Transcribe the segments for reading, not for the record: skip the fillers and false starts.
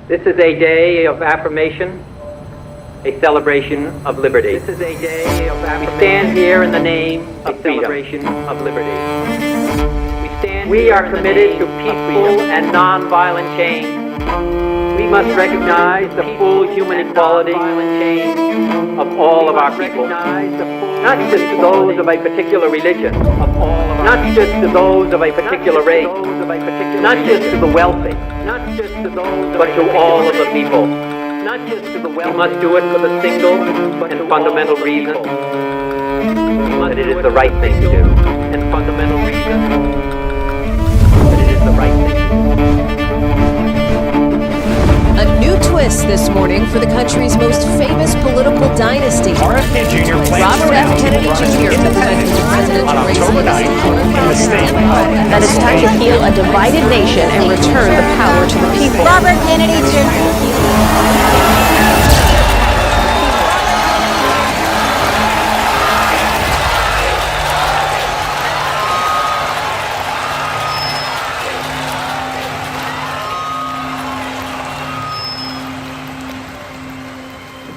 This is a day of affirmation, a celebration of liberty. This is a day of affirmation. We stand here in the name of celebration of liberty. We are committed to peaceful and non-violent change. We must recognize the full human equality of all of our people, not just to those of a particular religion, not just to those of a particular race, not just to the wealthy, but to all of the people. We must do it for the single and fundamental reason that it is the right thing to do, and fundamental reason that it is the right thing to do. A new twist this morning for the country's most famous political dynasty. RFK Jr. Robert F. Kennedy Jr. for the country's presidential race October 9th in the state. That it's time to heal a divided nation and return the power to the people. Robert Kennedy Jr.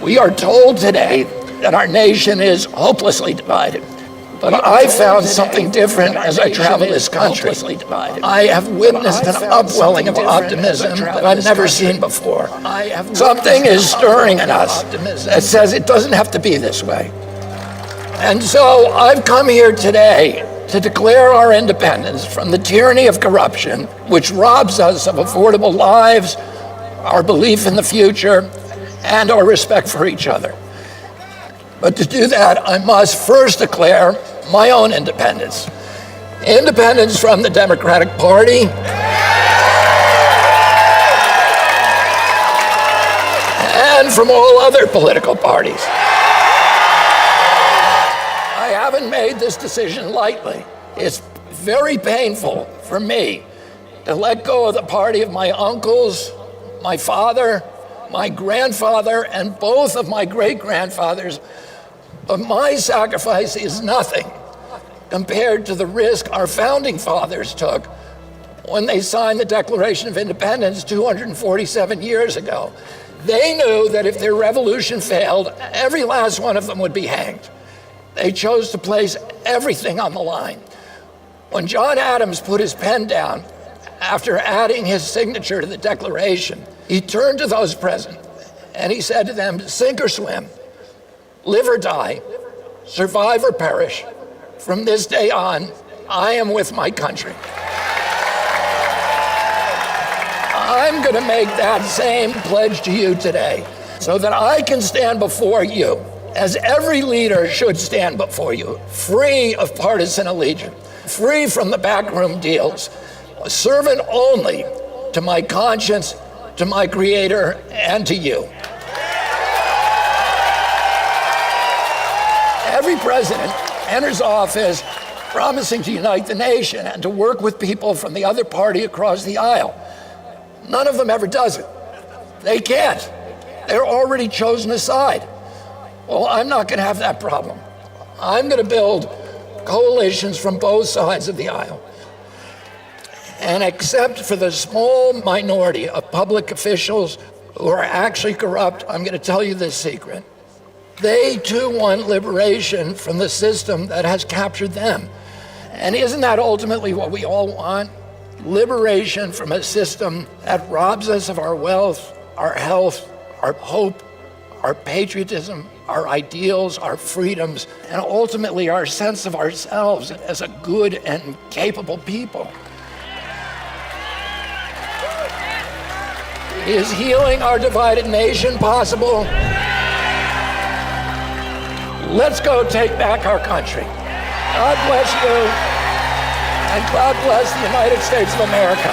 We are told today that our nation is hopelessly divided. But I found something different as I travel this country. I have witnessed an upwelling of optimism that I've never seen before. Something is stirring in us that says it doesn't have to be this way. And so I've come here today to declare our independence from the tyranny of corruption, which robs us of affordable lives, our belief in the future, and our respect for each other. But to do that, I must first declare my own independence. Independence from the Democratic Party and from all other political parties. I haven't made this decision lightly. It's very painful for me to let go of the party of my uncles, my father, my grandfather, and both of my great-grandfathers, but my sacrifice is nothing compared to the risk our founding fathers took when they signed the Declaration of Independence 247 years ago. They knew that if their revolution failed, every last one of them would be hanged. They chose to place everything on the line. When John Adams put his pen down after adding his signature to the Declaration, he turned to those present and he said to them, sink or swim, live or die, survive or perish. From this day on, I am with my country. I'm going to make that same pledge to you today so that I can stand before you, as every leader should stand before you, free of partisan allegiance, free from the backroom deals, a servant only to my conscience, to my Creator, and to you. Every president enters office promising to unite the nation and to work with people from the other party across the aisle. None of them ever does it. They can't. They're already chosen a side. Well, I'm not going to have that problem. I'm going to build coalitions from both sides of the aisle. And except for the small minority of public officials who are actually corrupt, I'm going to tell you this secret. They too want liberation from the system that has captured them. And isn't that ultimately what we all want? Liberation from a system that robs us of our wealth, our health, our hope, our patriotism, our ideals, our freedoms, and ultimately our sense of ourselves as a good and capable people. Is healing our divided nation possible? Let's go take back our country. God bless you, and God bless the United States of America.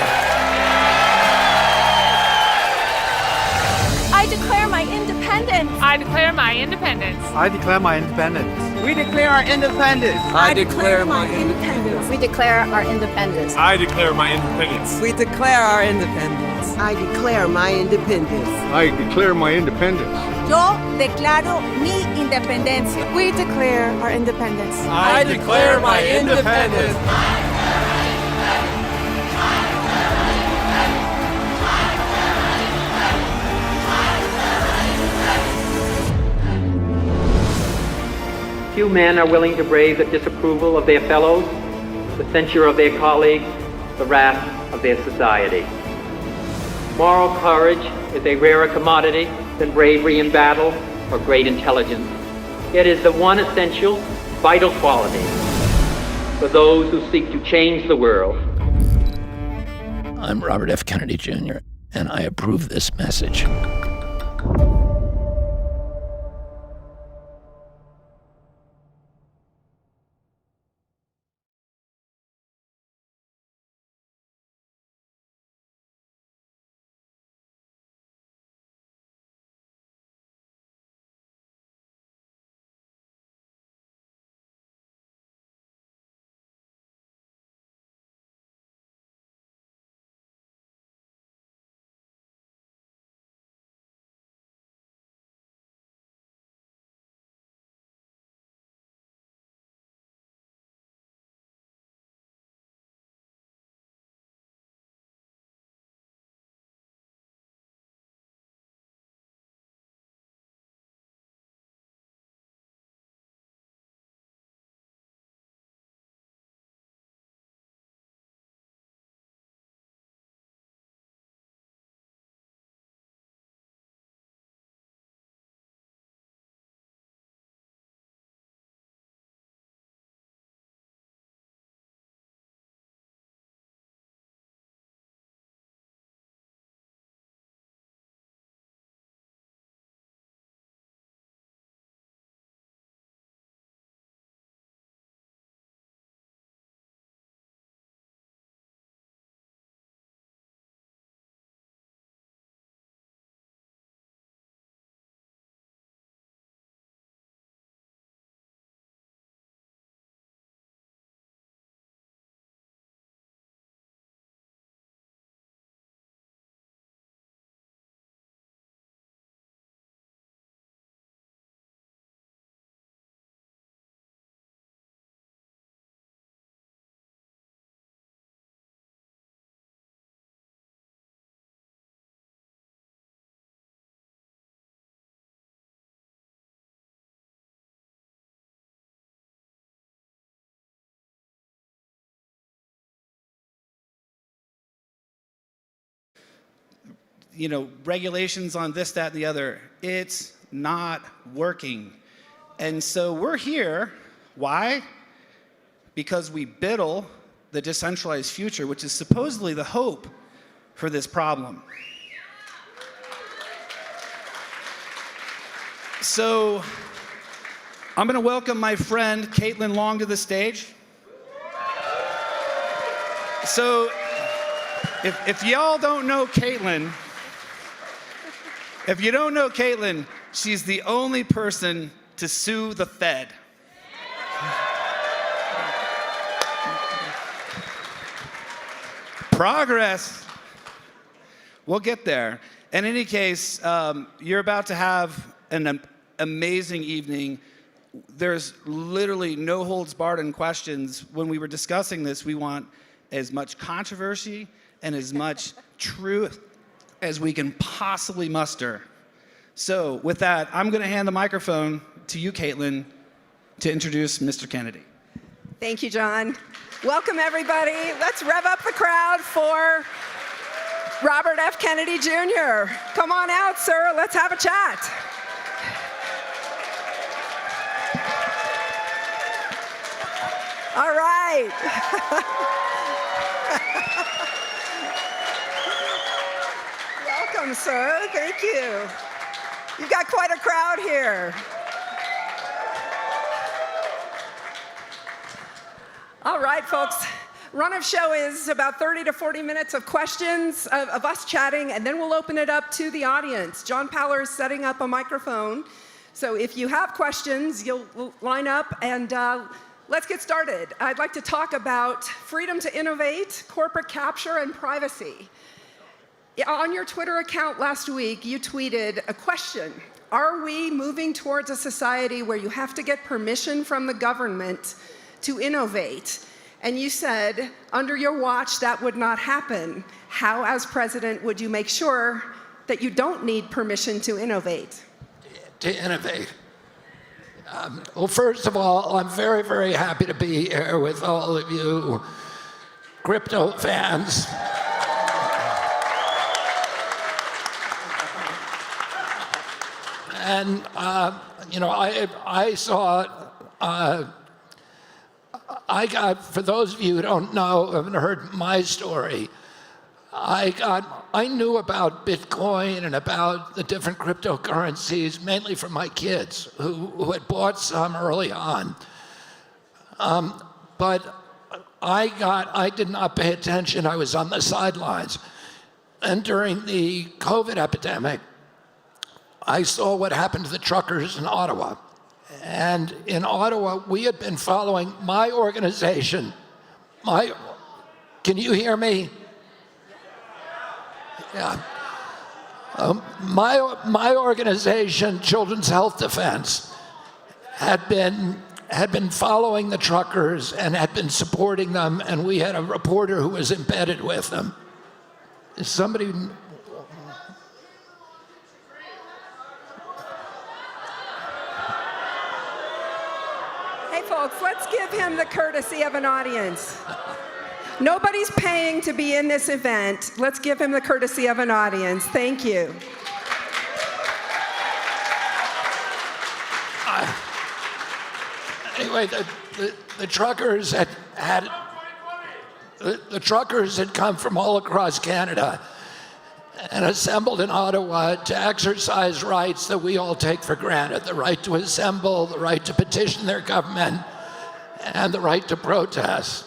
I declare my independence. I declare my independence. I declare my independence. We declare our independence. I declare my independence. We declare our independence. I declare my independence. We declare our independence. I declare my independence. I declare my independence. Yo declaro mi independencia. We declare our independence. I declare my independence. Few men are willing to brave the disapproval of their fellows, the censure of their colleagues, the wrath of their society. Moral courage is a rarer commodity than bravery in battle or great intelligence. It is the one essential, vital quality for those who seek to change the world. I'm Robert F. Kennedy Jr., and I approve this message. Regulations on this, that, and the other. It's not working. And so we're here. Why? Because we biddle the decentralized future, which is supposedly the hope for this problem. So I'm going to welcome my friend Caitlin Long to the stage. So if y'all don't know Caitlin, she's the only person to sue the Fed. Progress. We'll get there. In any case, you're about to have an amazing evening. There's literally no holds barred in questions. When we were discussing this, we want as much controversy and as much truth as we can possibly muster. So with that, I'm going to hand the microphone to you, Caitlin, to introduce Mr. Kennedy. Thank you, John. Welcome, everybody. Let's rev up the crowd for Robert F. Kennedy Jr. Come on out, sir. Let's have a chat. All right. Welcome, sir. Thank you. You've got quite a crowd here. All right, folks. Run of show is about 30 to 40 minutes of questions of us chatting, and then we'll open it up to the audience. John Powler is setting up a microphone. So if you have questions, you'll line up, and let's get started. I'd like to talk about freedom to innovate, corporate capture, and privacy. On your Twitter account last week, you tweeted a question. Are we moving towards a society where you have to get permission from the government to innovate? And you said, under your watch, that would not happen. How, as president, would you make sure that you don't need permission to innovate? To innovate. Well, first of all, I'm very, very happy to be here with all of you crypto fans. And, I saw, for those of you who don't know, haven't heard my story, I knew about Bitcoin and about the different cryptocurrencies mainly from my kids who had bought some early on. But I did not pay attention. I was on the sidelines. And during the COVID epidemic, I saw what happened to the truckers in Ottawa. And in Ottawa, we had been following my organization. Can you hear me? Yeah. My organization, Children's Health Defense, had been following the truckers and had been supporting them, and we had a reporter who was embedded with them. Is somebody? Hey, folks, let's give him the courtesy of an audience. Nobody's paying to be in this event. Let's give him the courtesy of an audience. Thank you. Anyway, the truckers the truckers had come from all across Canada and assembled in Ottawa to exercise rights that we all take for granted: the right to assemble, the right to petition their government, and the right to protest.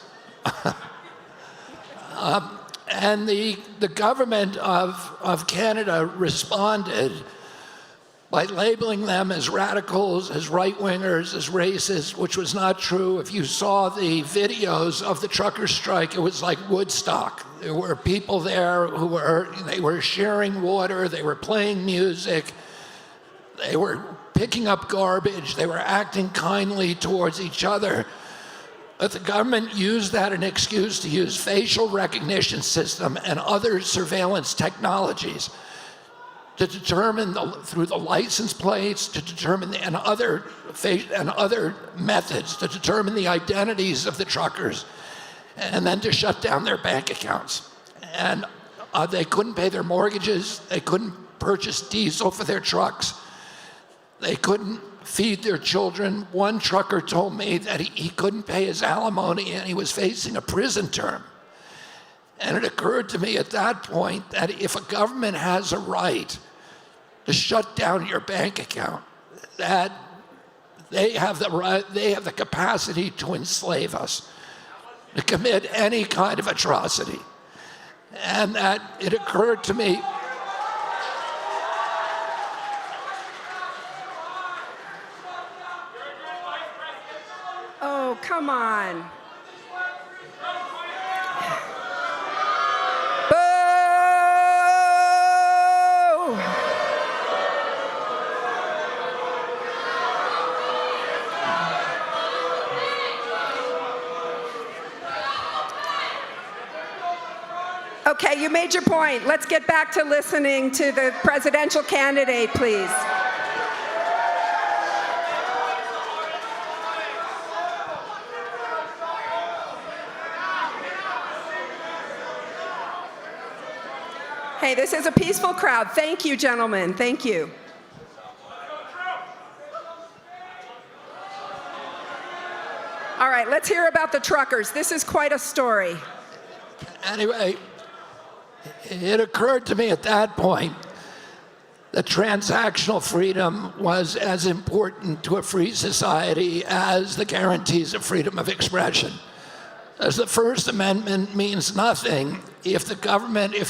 And the government of Canada responded by labeling them as radicals, as right-wingers, as racist, which was not true. If you saw the videos of the trucker strike, it was like Woodstock. There were people there they were sharing water, they were playing music, they were picking up garbage, they were acting kindly towards each other. But the government used that as an excuse to use facial recognition system and other surveillance technologies to determine through the license plates, to determine and other methods to determine the identities of the truckers, and then to shut down their bank accounts. And they couldn't pay their mortgages, they couldn't purchase diesel for their trucks, they couldn't feed their children. One trucker told me that he couldn't pay his alimony and he was facing a prison term. And it occurred to me at that point that if a government has a right to shut down your bank account, that they have the capacity to enslave us, to commit any kind of atrocity. And that it occurred to me, oh, come on. Boo! Okay, you made your point. Let's get back to listening to the presidential candidate, please. Hey, this is a peaceful crowd. Thank you, gentlemen. Thank you. All right, let's hear about the truckers. This is quite a story. anyway, it occurred to me at that point that transactional freedom was as important to a free society as the guarantees of freedom of expression. As the First Amendment means nothing if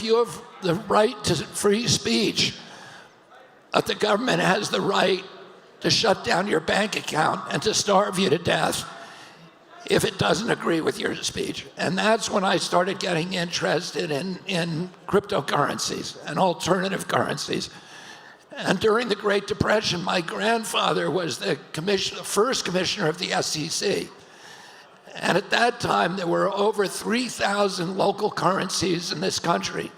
you have the right to free speech, but the government has the right to shut down your bank account and to starve you to death if it doesn't agree with your speech. And that's when I started getting interested in cryptocurrencies and alternative currencies. And during the Great Depression, my grandfather was the first commissioner of the SEC. And at that time, there were over 3,000 local currencies in this country.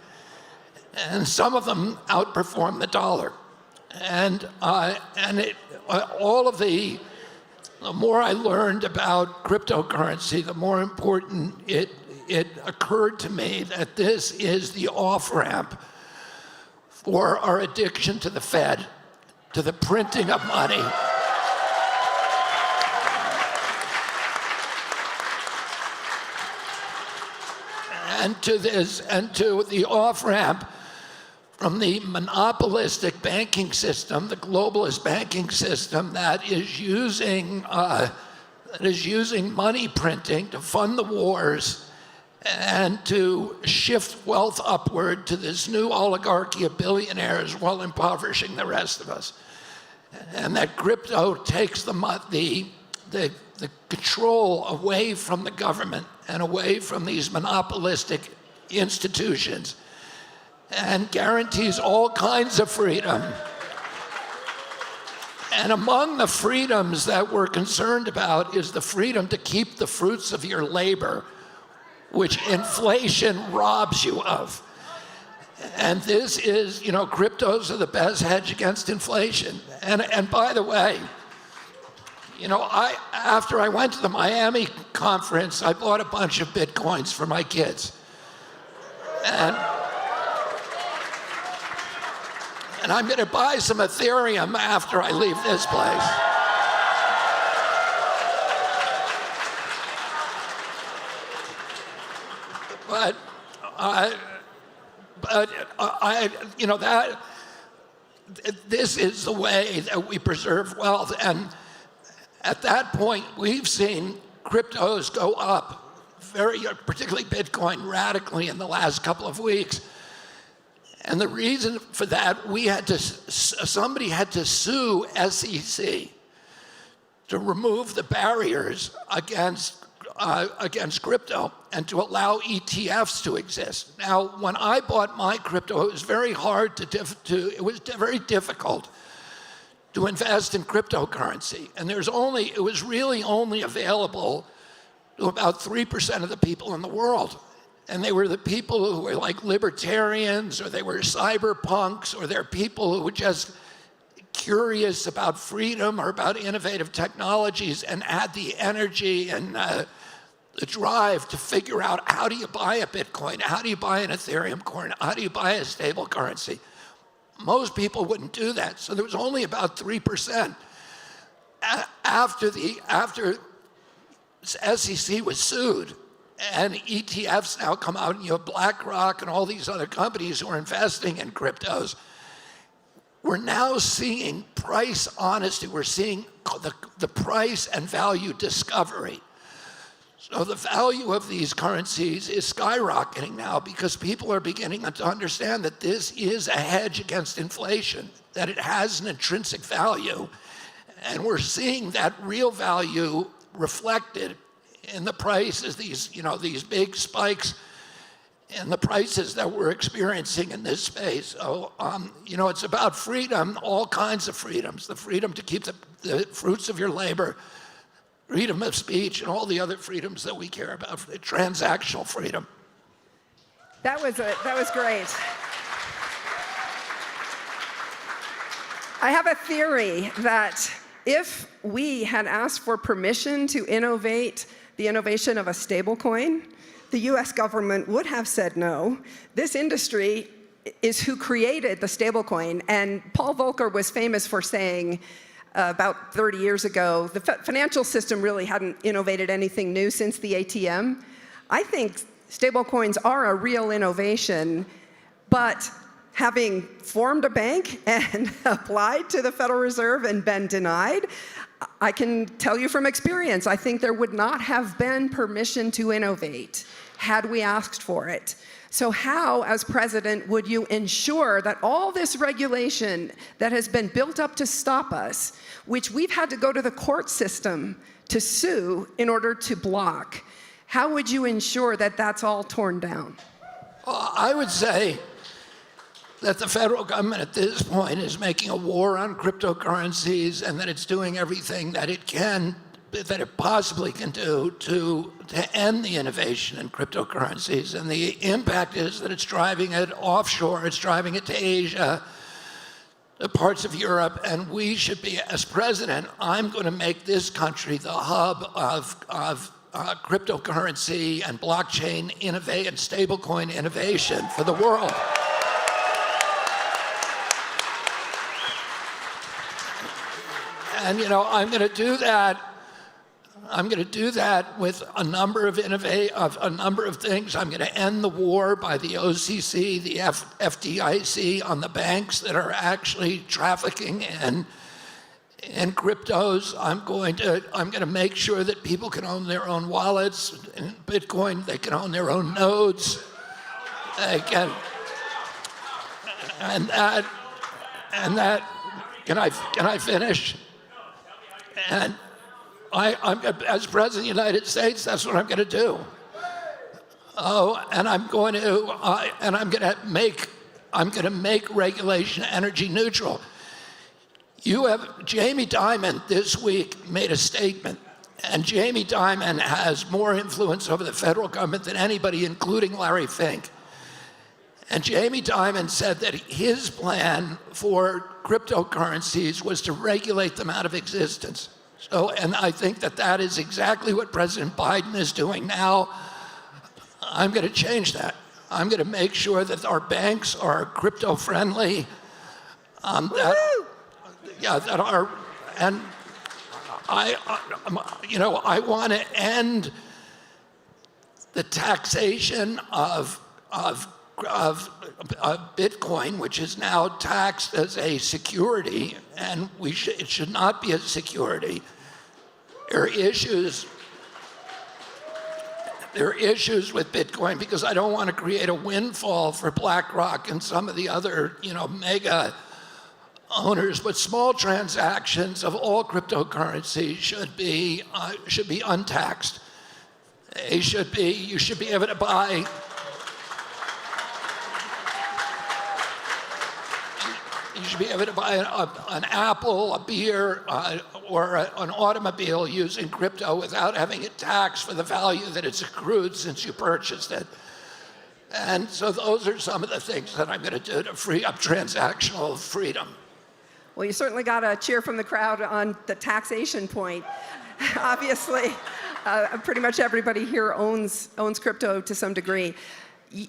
And some of them outperformed the dollar. And all of the the more I learned about cryptocurrency, the more important it occurred to me that this is the off-ramp for our addiction to the Fed, to the printing of money. And to the off-ramp from the monopolistic banking system, the globalist banking system that is using money printing to fund the wars and to shift wealth upward to this new oligarchy of billionaires while impoverishing the rest of us. And that crypto takes the control away from the government and away from these monopolistic institutions and guarantees all kinds of freedom. And among the freedoms that we're concerned about is the freedom to keep the fruits of your labor, which inflation robs you of. And this is, cryptos are the best hedge against inflation. And by the way, after I went to the Miami conference, I bought a bunch of Bitcoins for my kids. And I'm going to buy some Ethereum after I leave this place. This is the way that we preserve wealth. And at that point, we've seen cryptos go up, particularly Bitcoin, radically in the last couple of weeks. And the reason for that, somebody had to sue SEC to remove the barriers against crypto and to allow ETFs to exist. Now, when I bought my crypto, it was very hard it was very difficult to invest in cryptocurrency. And it was really only available to about 3% of the people in the world. And they were the people who were like libertarians, or they were cyberpunks, or they're people who were just curious about freedom or about innovative technologies and had the energy and the drive to figure out, how do you buy a Bitcoin? How do you buy an Ethereum coin? How do you buy a stable currency? Most people wouldn't do that. So there was only about 3%. After SEC was sued, and ETFs now come out, and you have BlackRock and all these other companies who are investing in cryptos, we're now seeing price honesty. We're seeing the price and value discovery. So the value of these currencies is skyrocketing now because people are beginning to understand that this is a hedge against inflation, that it has an intrinsic value. And we're seeing that real value reflected in the prices, these big spikes in the prices that we're experiencing in this space. So, it's about freedom, all kinds of freedoms, the freedom to keep the fruits of your labor, freedom of speech, and all the other freedoms that we care about, transactional freedom. That was great. I have a theory that if we had asked for permission to innovate the innovation of a stablecoin, the US government would have said no. This industry is who created the stablecoin, and Paul Volcker was famous for saying about 30 years ago, the financial system really hadn't innovated anything new since the ATM. I think stablecoins are a real innovation, but having formed a bank and applied to the Federal Reserve and been denied, I can tell you from experience, I think there would not have been permission to innovate had we asked for it. So how, as president, would you ensure that all this regulation that has been built up to stop us, which we've had to go to the court system to sue in order to block, how would you ensure that that's all torn down? I would say that the federal government at this point is making a war on cryptocurrencies, and that it's doing everything that it can, that it possibly can do to end the innovation in cryptocurrencies. And the impact is that it's driving it offshore, it's driving it to Asia, parts of Europe, and we should be, as president, I'm going to make this country the hub of cryptocurrency and blockchain innovation and stablecoin innovation for the world. And I'm going to do that. I'm going to do that with a number of things. I'm going to end the war by the OCC, the FDIC on the banks that are actually trafficking in cryptos. I'm going to make sure that people can own their own wallets in Bitcoin. They can own their own nodes. They can, and that. Can I finish? And I'm as president of the United States, that's what I'm going to do. Oh, and I'm going to make regulation energy neutral. Jamie Dimon this week made a statement, and Jamie Dimon has more influence over the federal government than anybody, including Larry Fink. And Jamie Dimon said that his plan for cryptocurrencies was to regulate them out of existence. So, and I think that is exactly what President Biden is doing now. I'm going to change that. I'm going to make sure that our banks are crypto friendly. I want to end the taxation of Bitcoin, which is now taxed as a security, and it should not be a security. There are issues with Bitcoin because I don't want to create a windfall for BlackRock and some of the other, mega owners. But small transactions of all cryptocurrency should be untaxed. You should be able to buy. You should be able to buy an apple, a beer, or an automobile using crypto without having it taxed for the value that it's accrued since you purchased it. And so those are some of the things that I'm going to do to free up transactional freedom. Well, you certainly got a cheer from the crowd on the taxation point. Obviously, pretty much everybody here owns crypto to some degree.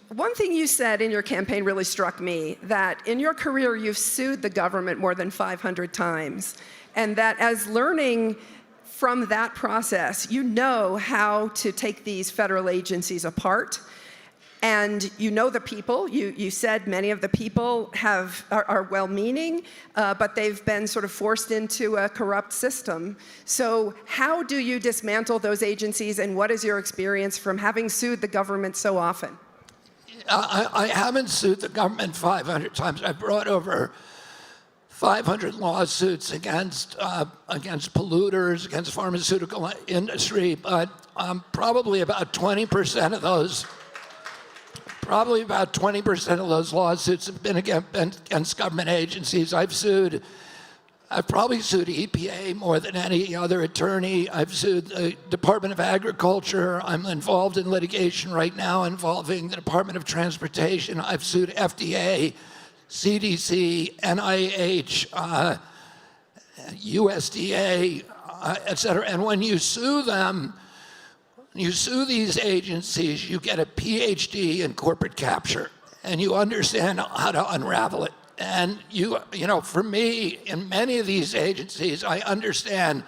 One thing you said in your campaign really struck me, that in your career you've sued the government more than 500 times, and that as learning from that process, you know how to take these federal agencies apart, and you know the people. You said many of the people are well-meaning, but they've been sort of forced into a corrupt system. So how do you dismantle those agencies, and what is your experience from having sued the government so often? I haven't sued the government 500 times. I brought over 500 lawsuits against polluters, against the pharmaceutical industry, but probably about 20% of those lawsuits have been against government agencies. I've probably sued EPA more than any other attorney. I've sued the Department of Agriculture. I'm involved in litigation right now involving the Department of Transportation. I've sued FDA, CDC, NIH, USDA, et cetera. And when you sue them, you sue these agencies, you get a PhD in corporate capture, and you understand how to unravel it. And for me, in many of these agencies, I understand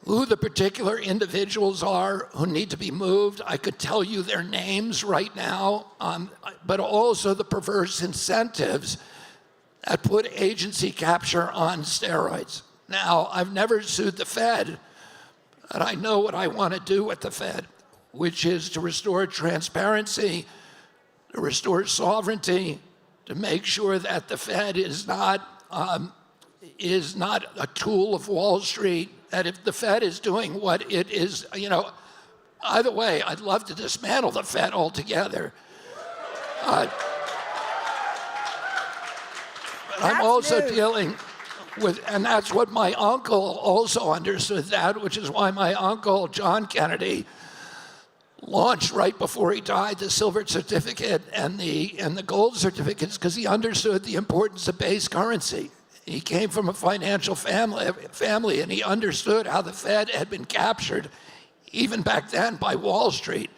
who the particular individuals are who need to be moved. I could tell you their names right now, but also the perverse incentives that put agency capture on steroids. Now, I've never sued the Fed, and I know what I want to do with the Fed, which is to restore transparency, to restore sovereignty, to make sure that the Fed is not a tool of Wall Street, that if the Fed is doing what it is, either way, I'd love to dismantle the Fed altogether. I'm also dealing with, and that's what my uncle also understood that, which is why my uncle, John Kennedy, launched right before he died the silver certificate and the gold certificates because he understood the importance of base currency. He came from a financial family, and he understood how the Fed had been captured, even back then, by Wall Street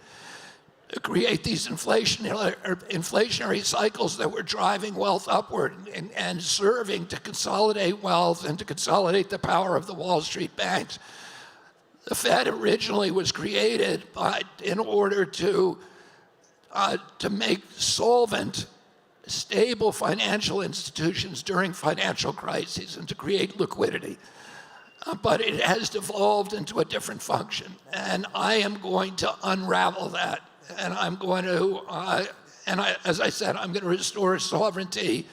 to create these inflationary cycles that were driving wealth upward and serving to consolidate wealth and to consolidate the power of the Wall Street banks. The Fed originally was created in order to make solvent, stable financial institutions during financial crises and to create liquidity. But it has devolved into a different function. And I am going to unravel that. And I'm going to, as I said, I'm going to restore sovereignty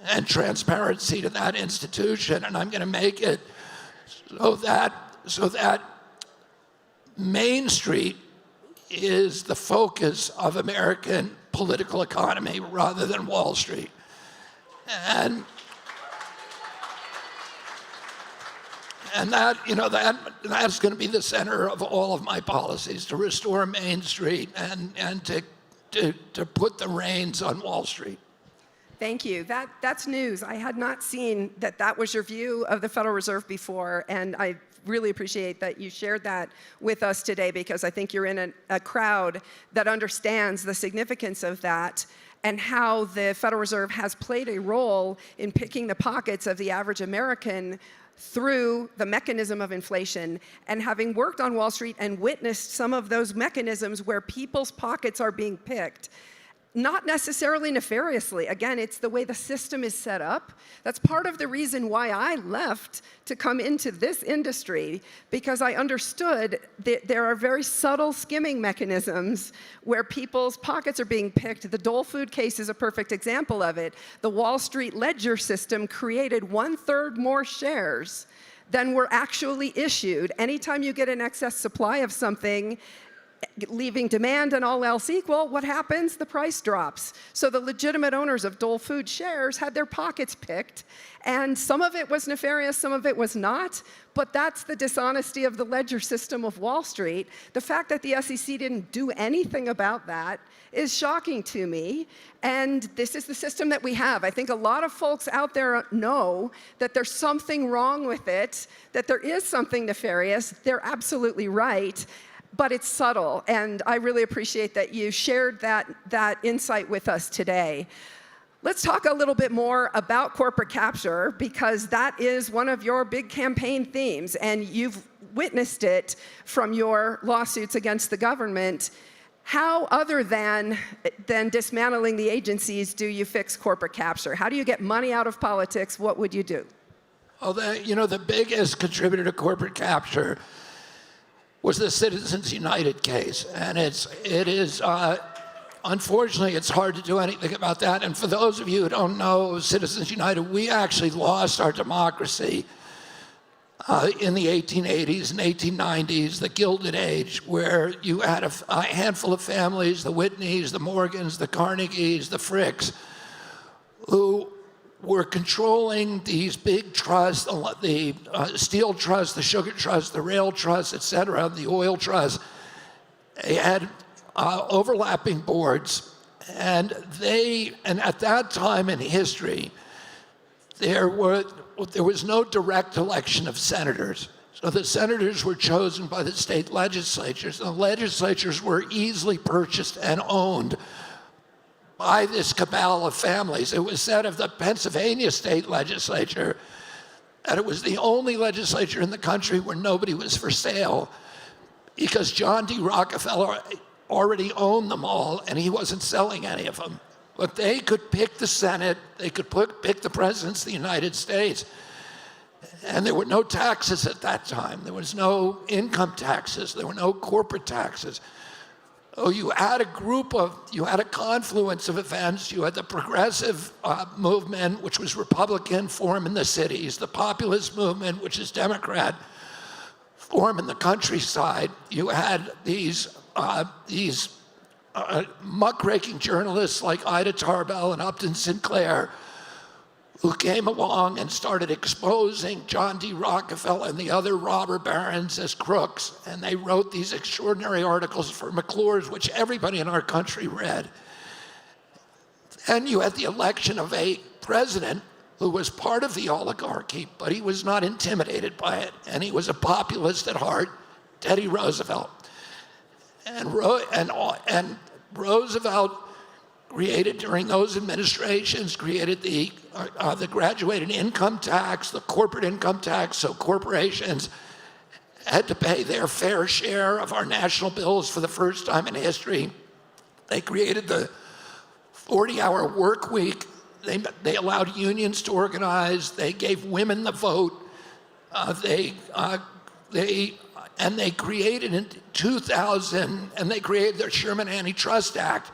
and transparency to that institution. And I'm going to make it so that Main Street is the focus of American political economy rather than Wall Street. And that's going to be the center of all of my policies, to restore Main Street and to put the reins on Wall Street. Thank you. That's news. I had not seen that was your view of the Federal Reserve before, and I really appreciate that you shared that with us today, because I think you're in a crowd that understands the significance of that and how the Federal Reserve has played a role in picking the pockets of the average American through the mechanism of inflation. And having worked on Wall Street and witnessed some of those mechanisms where people's pockets are being picked, not necessarily nefariously. Again, it's the way the system is set up. That's part of the reason why I left to come into this industry, because I understood that there are very subtle skimming mechanisms where people's pockets are being picked. The Dole Food case is a perfect example of it. The Wall Street ledger system created 1/3 more shares than were actually issued. Anytime you get an excess supply of something, leaving demand and all else equal, what happens? The price drops. So the legitimate owners of Dole Food shares had their pockets picked, and some of it was nefarious, some of it was not, but that's the dishonesty of the ledger system of Wall Street. The fact that the SEC didn't do anything about that is shocking to me, and this is the system that we have. I think a lot of folks out there know that there's something wrong with it, that there is something nefarious. They're absolutely right. But it's subtle, and I really appreciate that you shared that insight with us today. Let's talk a little bit more about corporate capture, because that is one of your big campaign themes, and you've witnessed it from your lawsuits against the government. How, other than dismantling the agencies, do you fix corporate capture? How do you get money out of politics? What would you do? Well, the biggest contributor to corporate capture was the Citizens United case. And unfortunately, it's hard to do anything about that. And for those of you who don't know Citizens United, we actually lost our democracy in the 1880s and 1890s, the Gilded Age, where you had a handful of families, the Whitneys, the Morgans, the Carnegies, the Fricks, who were controlling these big trusts, the steel trust, the sugar trust, the rail trust, et cetera, the oil trust. They had overlapping boards, and at that time in history, there was no direct election of senators. So the senators were chosen by the state legislatures. The legislatures were easily purchased and owned by this cabal of families. It was said of the Pennsylvania state legislature that it was the only legislature in the country where nobody was for sale, because John D. Rockefeller already owned them all and he wasn't selling any of them. But they could pick the Senate, they could pick the presidents of the United States. And there were no taxes at that time. There was no income taxes. There were no corporate taxes. Oh, you had a confluence of events. You had the progressive movement, which was Republican, form in the cities, the populist movement, which is Democrat, form in the countryside. You had these muckraking journalists like Ida Tarbell and Upton Sinclair, who came along and started exposing John D. Rockefeller and the other robber barons as crooks. And they wrote these extraordinary articles for McClure's, which everybody in our country read. And you had the election of a president who was part of the oligarchy, but he was not intimidated by it. And he was a populist at heart, Teddy Roosevelt. And Roosevelt created, during those administrations, created the graduated income tax, the corporate income tax, so corporations had to pay their fair share of our national bills for the first time in history. They created the 40-hour work week. They allowed unions to organize. They gave women the vote. They created in 2000, and they created their Sherman Antitrust Act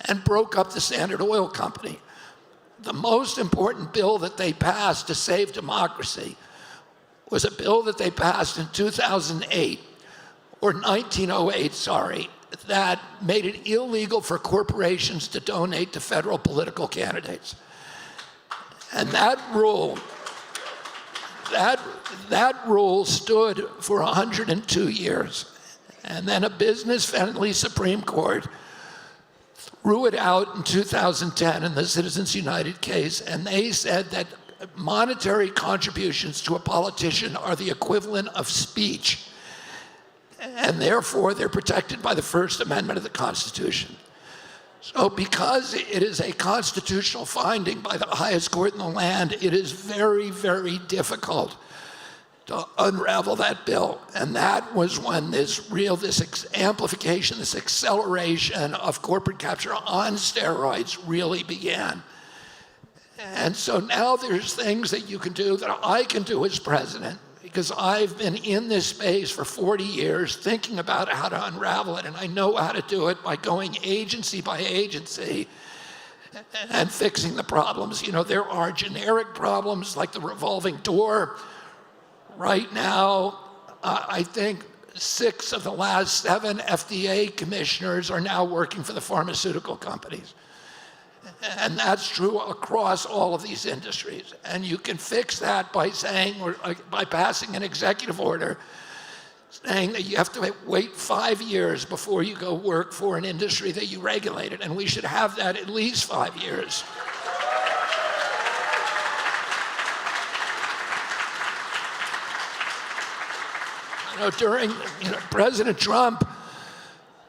and broke up the Standard Oil Company. The most important bill that they passed to save democracy was a bill that they passed in 2008, or 1908, sorry, that made it illegal for corporations to donate to federal political candidates. And that rule stood for 102 years. And then a business-friendly Supreme Court threw it out in 2010 in the Citizens United case, and they said that monetary contributions to a politician are the equivalent of speech, and therefore they're protected by the First Amendment of the Constitution. So because it is a constitutional finding by the highest court in the land, it is very, very difficult to unravel that bill. And that was when this amplification, this acceleration of corporate capture on steroids really began. And so now there's things that you can do that I can do as president, because I've been in this space for 40 years thinking about how to unravel it, and I know how to do it by going agency by agency and fixing the problems. You know, there are generic problems like the revolving door. Right now, I think 6 of the last 7 FDA commissioners are now working for the pharmaceutical companies. And that's true across all of these industries. And you can fix that by saying, or by passing an executive order saying that you have to wait 5 years before you go work for an industry that you regulated. And we should have that at least 5 years. President Trump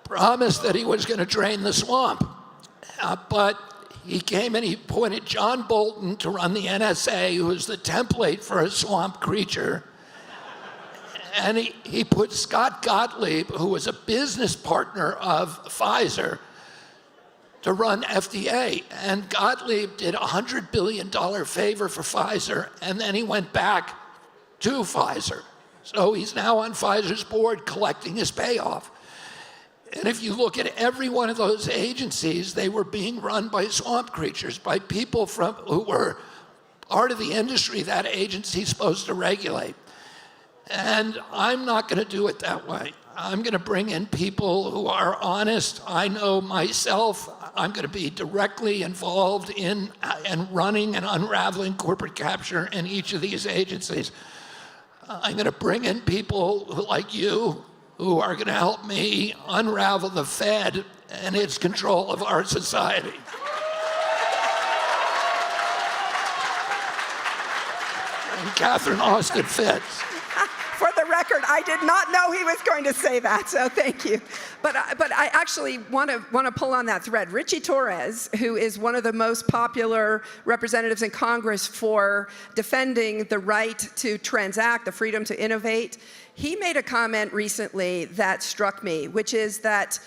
promised that he was going to drain the swamp, but he came and he appointed John Bolton to run the NSA, who is the template for a swamp creature. And he put Scott Gottlieb, who was a business partner of Pfizer, to run FDA. And Gottlieb did a $100 billion favor for Pfizer, and then he went back to Pfizer. So he's now on Pfizer's board collecting his payoff. And if you look at every one of those agencies, they were being run by swamp creatures, by people who were part of the industry that agency's supposed to regulate. And I'm not going to do it that way. I'm going to bring in people who are honest. I know myself, I'm going to be directly involved in and running and unraveling corporate capture in each of these agencies. I'm going to bring in people like you who are going to help me unravel the Fed and its control of our society. And Catherine Austin Fitts. For the record, I did not know he was going to say that, so thank you. But I actually want to pull on that thread. Richie Torres, who is one of the most popular representatives in Congress for defending the right to transact, the freedom to innovate, he made a comment recently that struck me, which is that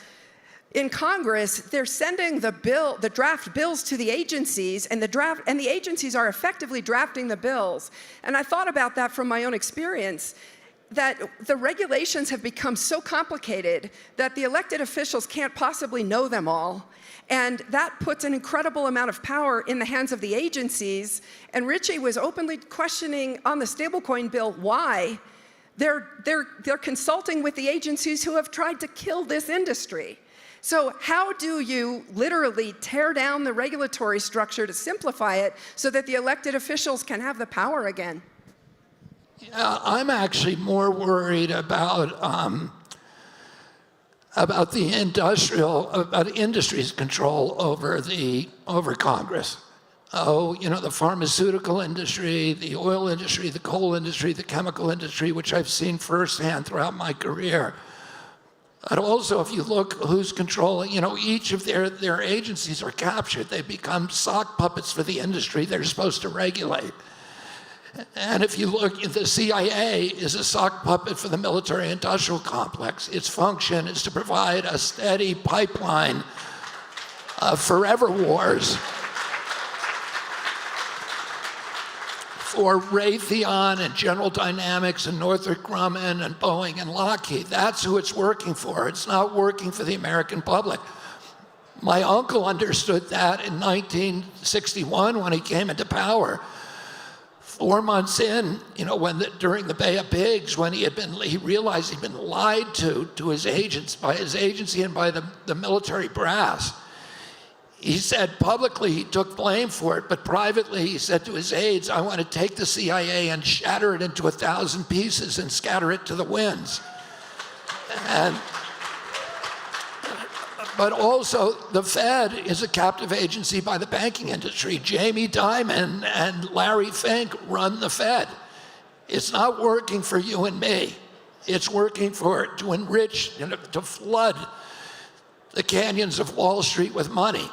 in Congress, they're sending the draft bills to the agencies, and the agencies are effectively drafting the bills. And I thought about that from my own experience, that the regulations have become so complicated that the elected officials can't possibly know them all. And that puts an incredible amount of power in the hands of the agencies. And Richie was openly questioning on the stablecoin bill why they're consulting with the agencies who have tried to kill this industry. So how do you literally tear down the regulatory structure to simplify it so that the elected officials can have the power again? Yeah, I'm actually more worried about industry's control over Congress. Oh, you know, the pharmaceutical industry, the oil industry, the coal industry, the chemical industry, which I've seen firsthand throughout my career. But also, if you look who's controlling, you know, each of their agencies are captured. They become sock puppets for the industry they're supposed to regulate. And if you look, the CIA is a sock puppet for the military-industrial complex. Its function is to provide a steady pipeline of forever wars for Raytheon and General Dynamics and Northrop Grumman and Boeing and Lockheed. That's who it's working for. It's not working for the American public. My uncle understood that in 1961 when he came into power. 4 months in, you know, during the Bay of Pigs, when he realized he'd been lied to his agents, by his agency and by the military brass. He said publicly he took blame for it, but privately he said to his aides, I want to take the CIA and shatter it into 1,000 pieces and scatter it to the winds. But also, the Fed is a captive agency by the banking industry. Jamie Dimon and Larry Fink run the Fed. It's not working for you and me. It's working to enrich, you know, to flood the canyons of Wall Street with money.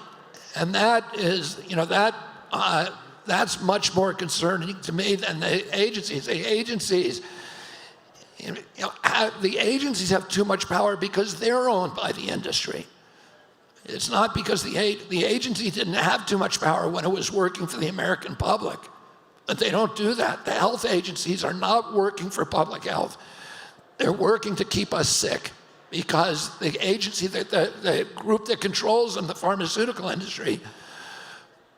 And that is, you know, that's much more concerning to me than the agencies. The agencies have too much power because they're owned by the industry. It's not because the agency didn't have too much power when it was working for the American public. But they don't do that. The health agencies are not working for public health. They're working to keep us sick because the agency, the group that controls them, the pharmaceutical industry,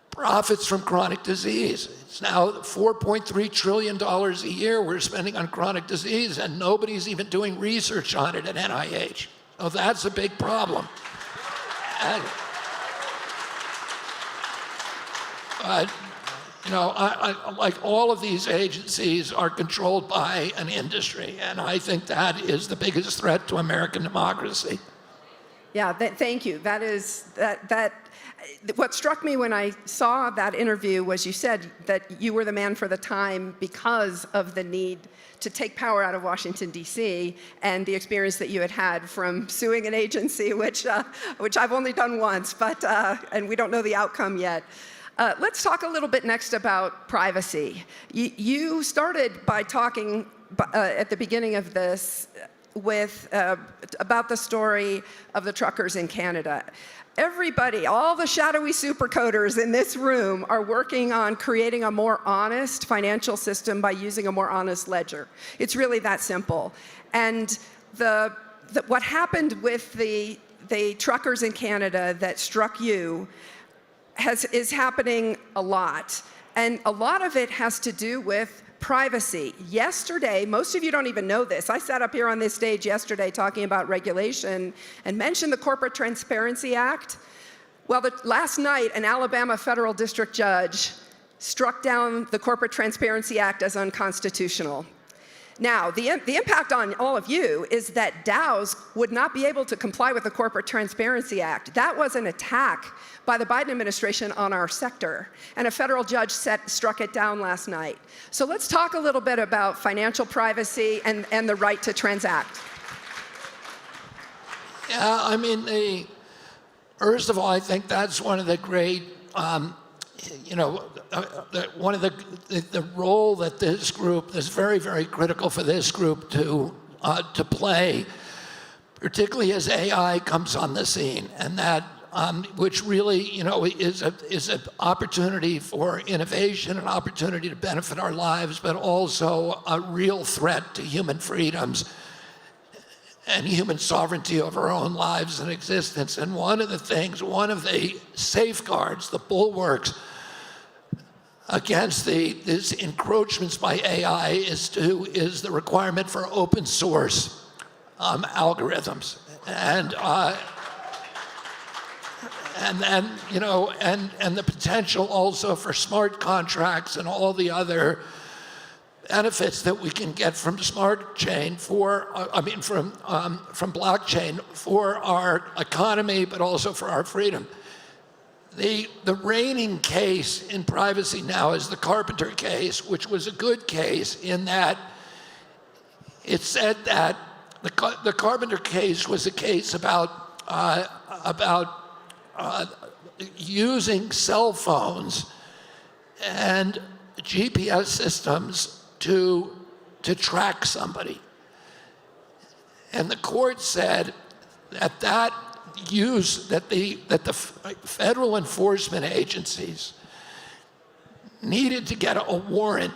profits from chronic disease. It's now $4.3 trillion a year we're spending on chronic disease, and nobody's even doing research on it at NIH. So that's a big problem. You know, like all of these agencies are controlled by an industry, and I think that is the biggest threat to American democracy. Yeah, thank you. What struck me when I saw that interview was you said that you were the man for the time because of the need to take power out of Washington, D.C., and the experience that you had had from suing an agency, which I've only done once, and we don't know the outcome yet. Let's talk a little bit next about privacy. You started by talking at the beginning of this about the story of the truckers in Canada. Everybody, all the shadowy supercoders in this room are working on creating a more honest financial system by using a more honest ledger. It's really that simple. And what happened with the truckers in Canada that struck you is happening a lot. And a lot of it has to do with privacy. Yesterday, most of you don't even know this. I sat up here on this stage yesterday talking about regulation and mentioned the Corporate Transparency Act. Well, last night, an Alabama federal district judge struck down the Corporate Transparency Act as unconstitutional. Now, the impact on all of you is that DAOs would not be able to comply with the Corporate Transparency Act. That was an attack by the Biden administration on our sector, and a federal judge struck it down last night. So let's talk a little bit about financial privacy and the right to transact. Yeah, I mean, first of all, I think that's one of the great, one of the role that this group is very, very critical for this group to play, particularly as AI comes on the scene, and that which really, is an opportunity for innovation, an opportunity to benefit our lives, but also a real threat to human freedoms and human sovereignty over our own lives and existence. And one of the safeguards, the bulwarks against these encroachments by AI is the requirement for open source algorithms. And And then, you know, and the potential also for smart contracts and all the other benefits that we can get from smart chain from blockchain for our economy, but also for our freedom. The reigning case in privacy now is the Carpenter case, which was a good case in that it said that the Carpenter case was a case about using cell phones and GPS systems to track somebody. And the court said that the federal enforcement agencies needed to get a warrant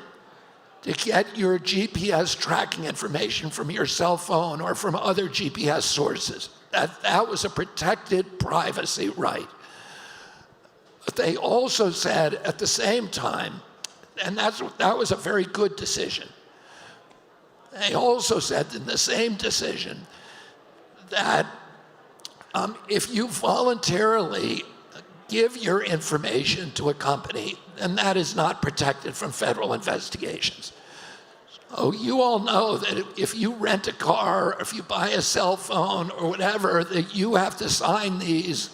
to get your GPS tracking information from your cell phone or from other GPS sources. That was a protected privacy right. But they also said at the same time, and that was a very good decision. They also said in the same decision that if you voluntarily give your information to a company, then that is not protected from federal investigations. Oh, you all know that if you rent a car, or if you buy a cell phone or whatever, that you have to sign these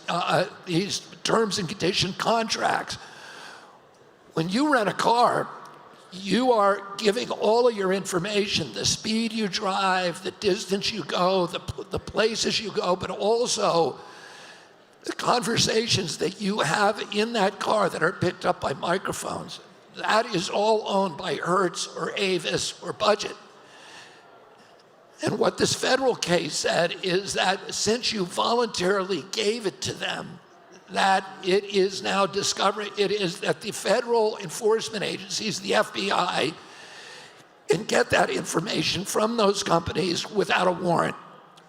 terms and condition contracts. When you rent a car, you are giving all of your information, the speed you drive, the distance you go, the places you go, but also the conversations that you have in that car that are picked up by microphones. That is all owned by Hertz or Avis or Budget. And what this federal case said is that since you voluntarily gave it to them, that it is now discovered, it is that the federal enforcement agencies, the FBI, can get that information from those companies without a warrant.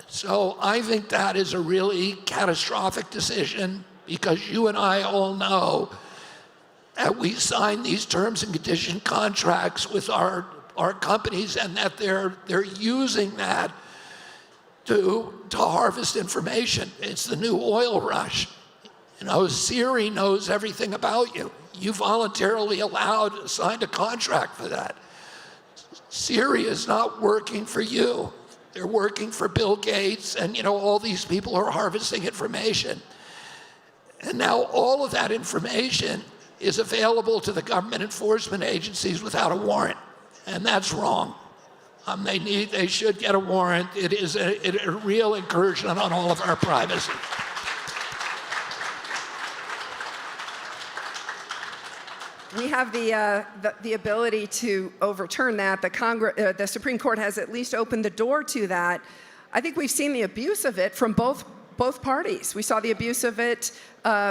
So I think that is a really catastrophic decision, because you and I all know that we sign these terms and condition contracts with our companies, and that they're using that to harvest information. It's the new oil rush. You know, Siri knows everything about you. You voluntarily signed a contract for that. Siri is not working for you. They're working for Bill Gates, and you know, all these people are harvesting information. And now all of that information is available to the government enforcement agencies without a warrant, and that's wrong. They should get a warrant. It is a real incursion on all of our privacy. We have the ability to overturn that. The Supreme Court has at least opened the door to that. I think we've seen the abuse of it from both parties. We saw the abuse of it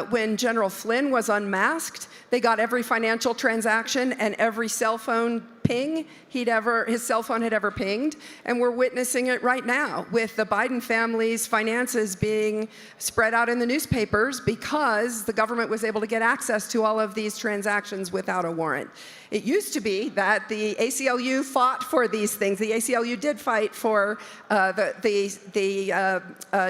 when General Flynn was unmasked. They got every financial transaction and every cell phone ping his cell phone had ever pinged, and we're witnessing it right now with the Biden family's finances being spread out in the newspapers because the government was able to get access to all of these transactions without a warrant. It used to be that the ACLU fought for these things. The ACLU did fight for the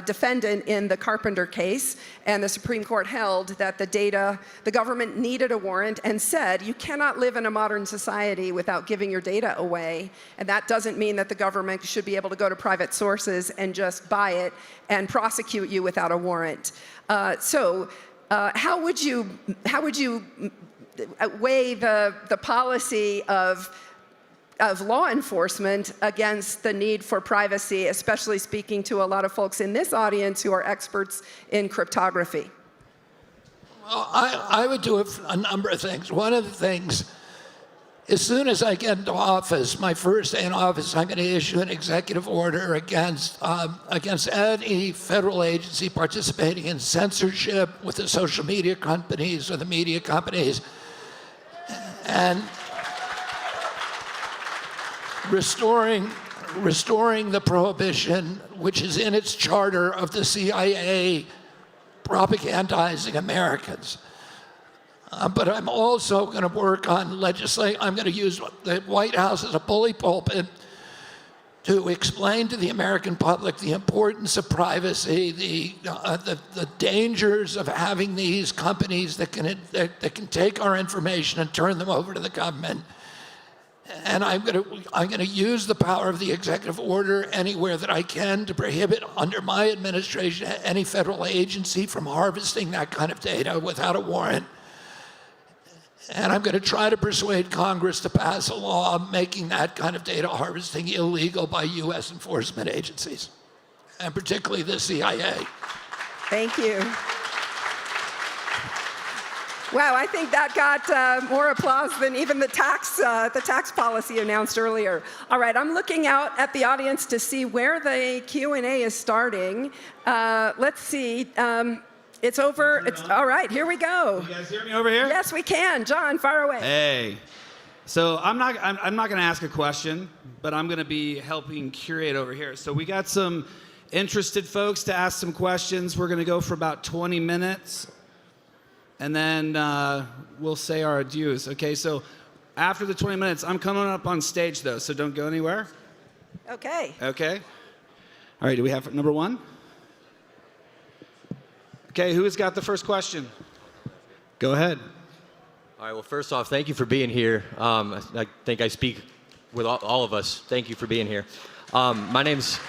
defendant in the Carpenter case, and the Supreme Court held that the government needed a warrant and said, you cannot live in a modern society without giving your data away, and that doesn't mean that the government should be able to go to private sources and just buy it and prosecute you without a warrant. How would you weigh the policy of law enforcement against the need for privacy, especially speaking to a lot of folks in this audience who are experts in cryptography? Well, I would do a number of things. One of the things, as soon as I get into office, my first day in office, I'm going to issue an executive order against any federal agency participating in censorship with the social media companies or the media companies, and restoring the prohibition, which is in its charter, of the CIA propagandizing Americans. But I'm also going to work on legislation. I'm going to use the White House as a bully pulpit to explain to the American public the importance of privacy, the dangers of having these companies that can take our information and turn them over to the government. And I'm going to use the power of the executive order anywhere that I can to prohibit, under my administration, any federal agency from harvesting that kind of data without a warrant. And I'm going to try to persuade Congress to pass a law making that kind of data harvesting illegal by U.S. enforcement agencies, and particularly the CIA. Thank you. Wow, I think that got more applause than even the tax policy announced earlier. All right, I'm looking out at the audience to see where the Q&A is starting. Let's see. It's over. It's all right. Here we go. You guys hear me over here? Yes, we can. John, fire away. Hey. So I'm not going to ask a question, but I'm going to be helping curate over here. So we got some interested folks to ask some questions. We're going to go for about 20 minutes, and then we'll say our adieus. Okay, so after the 20 minutes, I'm coming up on stage, though, so don't go anywhere. Okay. Okay. All right, do we have number one? Okay, who's got the first question? Go ahead. All right, well, first off, thank you for being here. I think I speak with all of us. Thank you for being here. My name's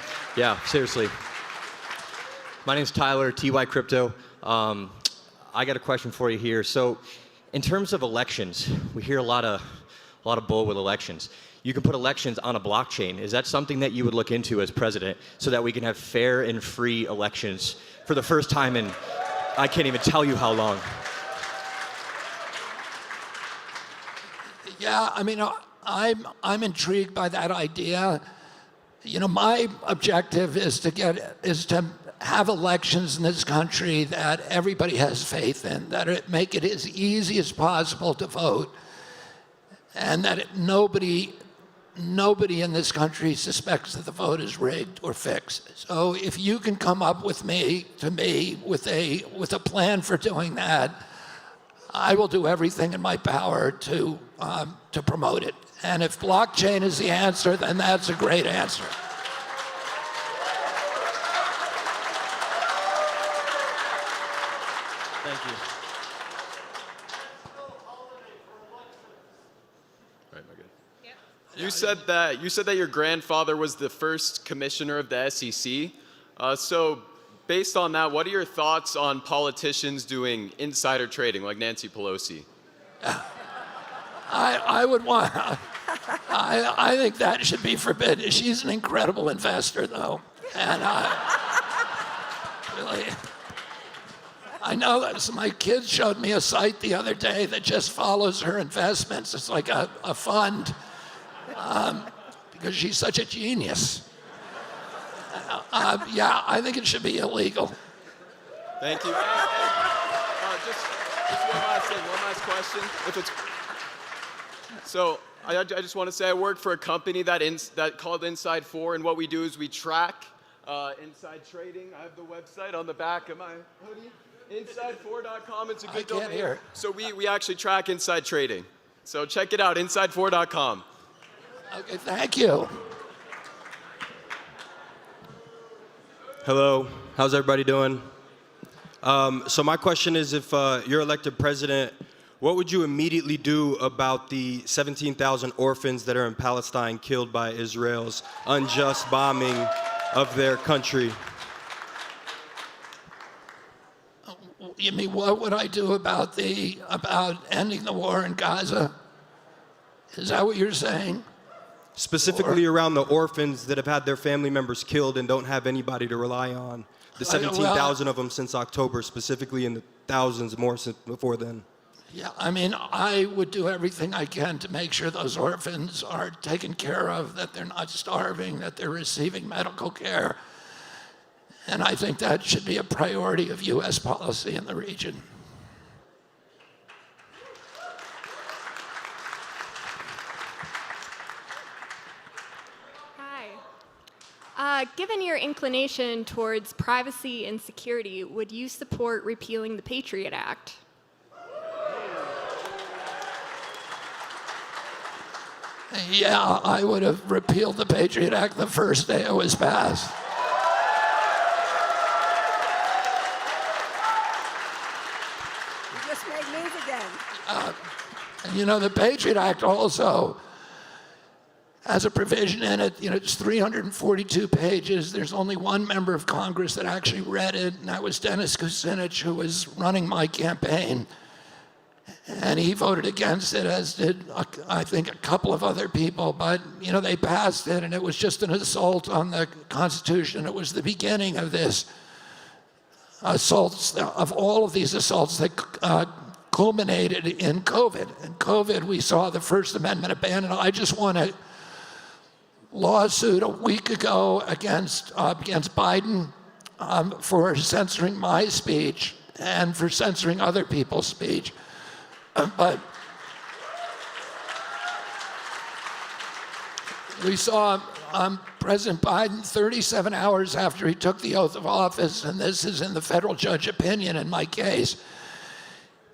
Tyler, TY Crypto. I got a question for you here. So, in terms of elections, we hear a lot of bull with elections. You can put elections on a blockchain. Is that something that you would look into as president so that we can have fair and free elections for the first time in, I can't even tell you how long? Yeah, I mean, I'm intrigued by that idea. You know, my objective is to have elections in this country that everybody has faith in, that make it as easy as possible to vote, and that nobody in this country suspects that the vote is rigged or fixed. So if you can come up with with a plan for doing that, I will do everything in my power to promote it. And if blockchain is the answer, then that's a great answer. Thank you. You said that your grandfather was the first commissioner of the SEC. So based on that, what are your thoughts on politicians doing insider trading like Nancy Pelosi? I think that should be forbidden. She's an incredible investor, though. And really, I know that my kids showed me a site the other day that just follows her investments. It's like a fund. Because she's such a genius. Yeah, I think it should be illegal. Thank you. Just one last question. So I just want to say I work for a company that called Inside 4, and what we do is we track inside trading. I have the website on the back of my hoodie, inside4.com. It's a good domain. Hear. So we actually track inside trading. So check it out, inside4.com. Okay, thank you. Hello, how's everybody doing? So my question is, if you're elected president, what would you immediately do about the 17,000 orphans that are in Palestine killed by Israel's unjust bombing of their country? You mean what would I do about ending the war in Gaza? Is that what you're saying? Specifically around the orphans that have had their family members killed and don't have anybody to rely on. The 17,000 of them since October, specifically, and the thousands more since before then. Yeah, I mean, I would do everything I can to make sure those orphans are taken care of, that they're not starving, that they're receiving medical care. And I think that should be a priority of U.S. policy in the region. Given your inclination towards privacy and security, would you support repealing the Patriot Act? Yeah, I would have repealed the Patriot Act the first day it was passed. You just made news again. And you know, the Patriot Act also has a provision in it, you know, it's 342 pages. There's only one member of Congress that actually read it, and that was Dennis Kucinich, who was running my campaign. And he voted against it, as did, I think, a couple of other people. But, you know, they passed it, and it was just an assault on the Constitution. It was the beginning of this assaults, of all of these assaults that culminated in COVID. In COVID, we saw the First Amendment abandoned. I just won a lawsuit a week ago against Biden for censoring my speech and for censoring other people's speech. But we saw President Biden 37 hours after he took the oath of office, and this is in the federal judge opinion in my case,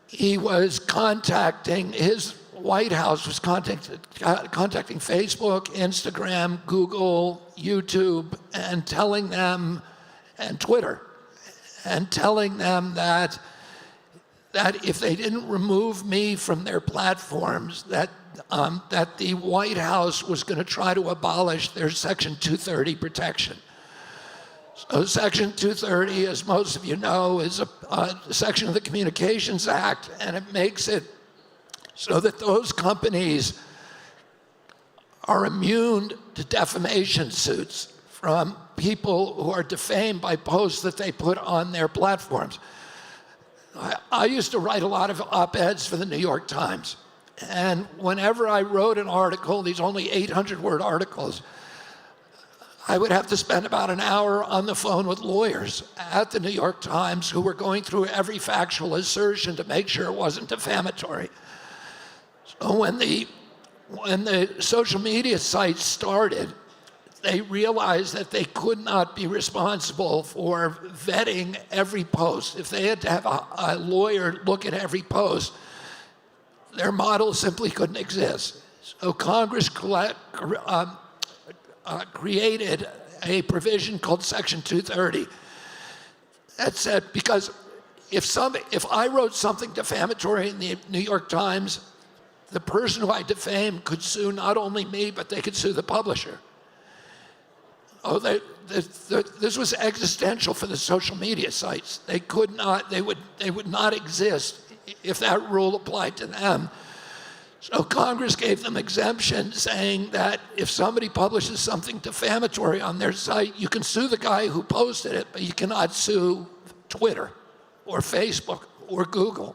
he was contacting, his White House was contacting Facebook, Instagram, Google, YouTube, and telling them, and Twitter, and telling them that if they didn't remove me from their platforms, that the White House was going to try to abolish their Section 230 protection. So Section 230, as most of you know, is a section of the Communications Act, and it makes it so that those companies are immune to defamation suits from people who are defamed by posts that they put on their platforms. I used to write a lot of op-eds for the New York Times. And whenever I wrote an article, these only 800-word articles, I would have to spend about an hour on the phone with lawyers at the New York Times who were going through every factual assertion to make sure it wasn't defamatory. So when the social media sites started, they realized that they could not be responsible for vetting every post. If they had to have a lawyer look at every post, their model simply couldn't exist. So Congress created a provision called Section 230 that said, because if I wrote something defamatory in the New York Times, the person who I defamed could sue not only me, but they could sue the publisher. This was existential for the social media sites. They would not exist if that rule applied to them. So Congress gave them exemptions saying that if somebody publishes something defamatory on their site, you can sue the guy who posted it, but you cannot sue Twitter or Facebook or Google.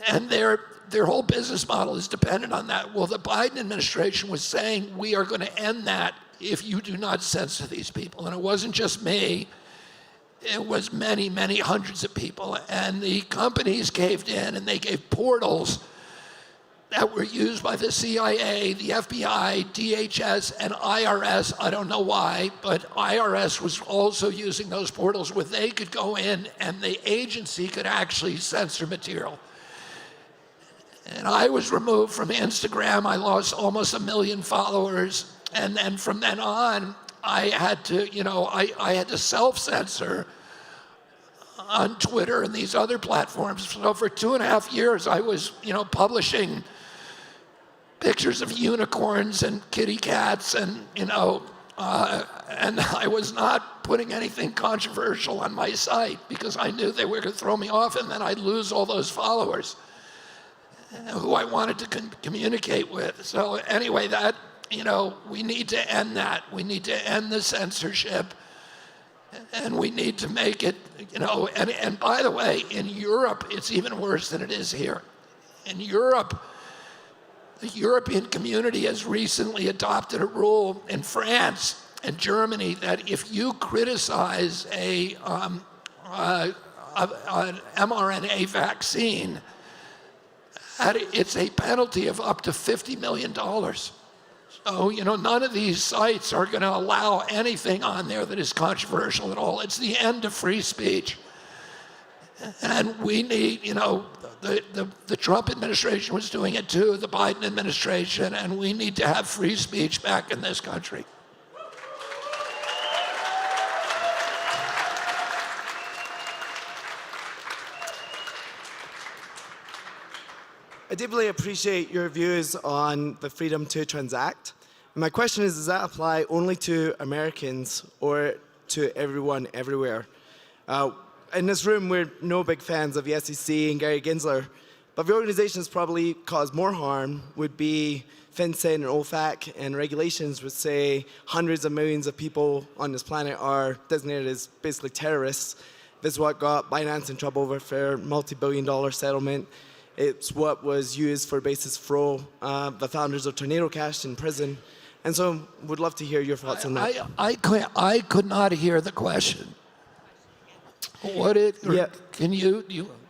And their whole business model is dependent on that. Well, the Biden administration was saying, we are going to end that if you do not censor these people. And it wasn't just me. It was many, many hundreds of people. And the companies caved in, and they gave portals that were used by the CIA, the FBI, DHS, and IRS. I don't know why, but IRS was also using those portals where they could go in and the agency could actually censor material. And I was removed from Instagram. I lost almost 1 million followers. And then from then on, I had to self-censor on Twitter and these other platforms. So for 2.5 years, I was, publishing pictures of unicorns and kitty cats, and and I was not putting anything controversial on my site because I knew they were going to throw me off, and then I'd lose all those followers who I wanted to communicate with. So anyway, we need to end that. We need to end the censorship, and we need to make it, and by the way, in Europe, it's even worse than it is here. In Europe, the European community has recently adopted a rule in France and Germany that if you criticize an mRNA vaccine, it's a penalty of up to $50 million. So, none of these sites are going to allow anything on there that is controversial at all. It's the end of free speech. And we need, the Trump administration was doing it too, the Biden administration, and we need to have free speech back in this country. I deeply appreciate your views on the freedom to transact. And my question is, does that apply only to Americans or to everyone, everywhere? In this room, we're no big fans of the SEC and Gary Gensler, but the organizations probably cause more harm would be FinCEN and OFAC, and regulations would say hundreds of millions of people on this planet are designated as basically terrorists. This is what got Binance in trouble with their multi-billion-dollar settlement. It's what was used for basis throw the founders of Tornado Cash in prison. And so would love to hear your thoughts on that. I could not hear the question. Can you?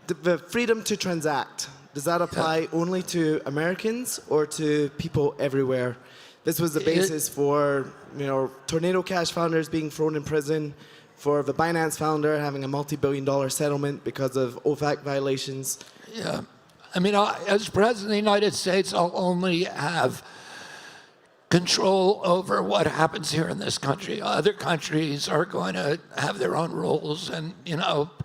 The freedom to transact, does that apply only to Americans or to people everywhere? This was the basis for Tornado Cash founders being thrown in prison, for the Binance founder having a multi-billion-dollar settlement because of OFAC violations. Yeah. I mean, as President of the United States, I'll only have control over what happens here in this country. Other countries are going to have their own rules, and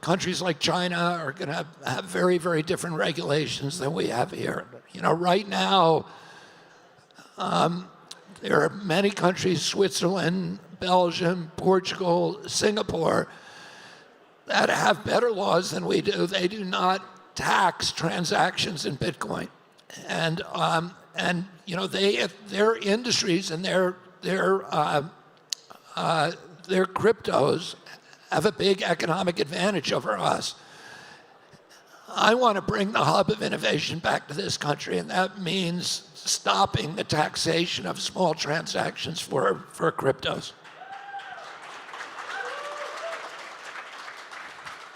countries like China are going to have very, very different regulations than we have here. Right now, there are many countries, Switzerland, Belgium, Portugal, Singapore, that have better laws than we do. They do not tax transactions in Bitcoin, and their industries and their cryptos have a big economic advantage over us. I want to bring the hub of innovation back to this country, and that means stopping the taxation of small transactions for cryptos.